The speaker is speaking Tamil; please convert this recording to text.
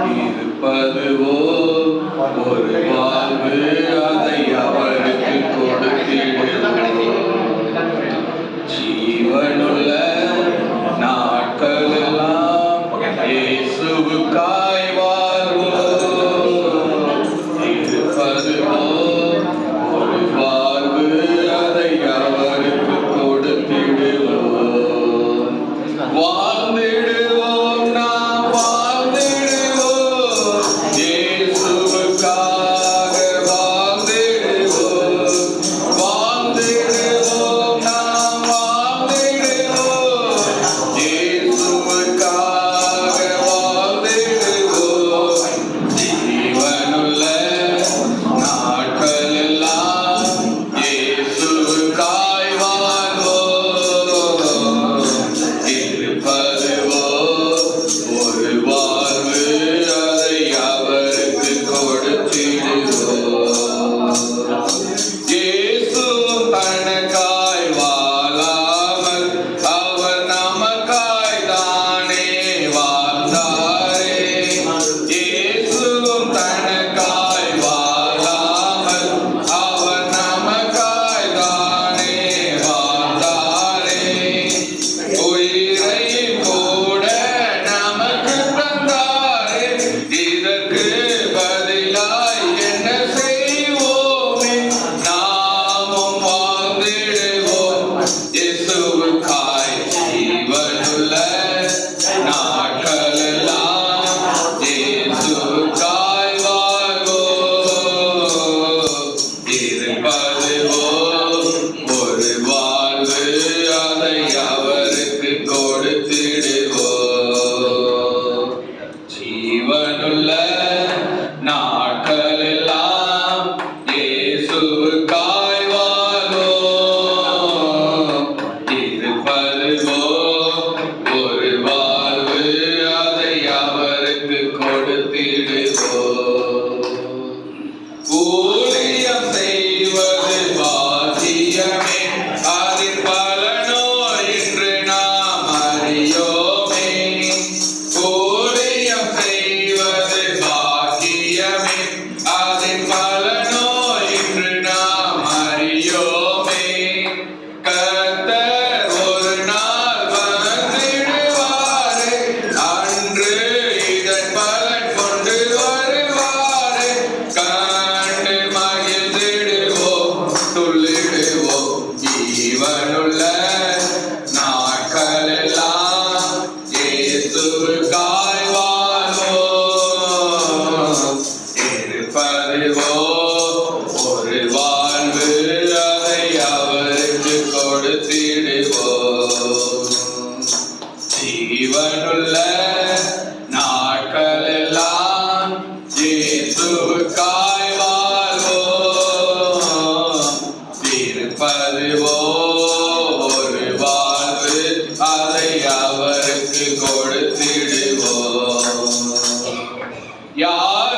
இருப்பதுவோ ஒரு வாழ்வு, அதை அவருக்கு கொடுத்திடுவோம். ஜீவனுள்ள நாட்களெல்லாம் இயேசுவுக்காய் வாழ்வோம். இருப்பதுவோ ஒரு வாழ்வு, அதை அவருக்கு கொடுத்திடுவோம். வாழ்ந்திடுவோம், நாம் வாழ்ந்திடுவோம், இயேசுவுக்காக வாழ்ந்திடுவோம். வாழ்ந்திடுவோம், நாம் வாழ்ந்திடுவோம், இயேசுவுக்காக வாழ்ந்திடுவோம். ஜீவனுள்ள நாட்களெல்லாம் இயேசுவுக்காய் வாழ்வோம். இருப்பதுவோ ஒரு வாழ்வு, அதை அவருக்கு கொடுத்திடுவோம். இயேசுவும் தனக்காய் வாழாமல் அவர் நமக்காய் தானே வாழ்ந்தாரே. இயேசுவும் தனக்காய் வாழாமல் அவர் நமக்காய் தானே வாழ்ந்தாரே. உயிரை கூட நமக்கு தந்தாரே. இதற்கு பதிலாய் என்ன செய்வோமே? நாமும் வாழ்ந்திடுவோம், இயேசுவுக்காய். ஜீவனுள்ள நாட்களெல்லாம் இயேசுவுக்காய் வாழ்வோம். இருப்பதுவோ ஒரு வாழ்வு, அதை அவருக்கு கொடுத்திடுவோம். ஜீவனுள்ள நாட்களெல்லாம் இயேசுவுக்காய் வாழ்வோம். இருப்பதுவோ ஒரு வாழ்வு, அதை அவருக்கு கொடுத்திடுவோம். ஊழியம் செய்வது பாக்கியமே, அதில் பலனோ இன்று நாம் அறியோமே. ஊழியம் செய்வது பாக்கியமே, அதில் பலனோ இன்று நாம் அறியோமே. கர்த்தர் ஒரு நாள் வந்திடுவாரே, அன்று இதன் பலன் கொண்டு வருவாரே. கண்டு மகிழ்ந்திடுவோம், துள்ளிடுவோம், ஜீவனுள்ள நாட்களெல்லாம் இயேசுவுக்காய் வாழ்வோம். இருப்பதுவோ ஒரு வாழ்வு, அதை அவருக்கு கொடுத்திடுவோம். ஜீவனுள்ள நாட்களெல்லாம் இயேசுவுக்காய் வாழ்வோம். இருப்பதுவோ ஒரு வாழ்வு, அதை அவருக்கு கொடுத்திடுவோம். யார்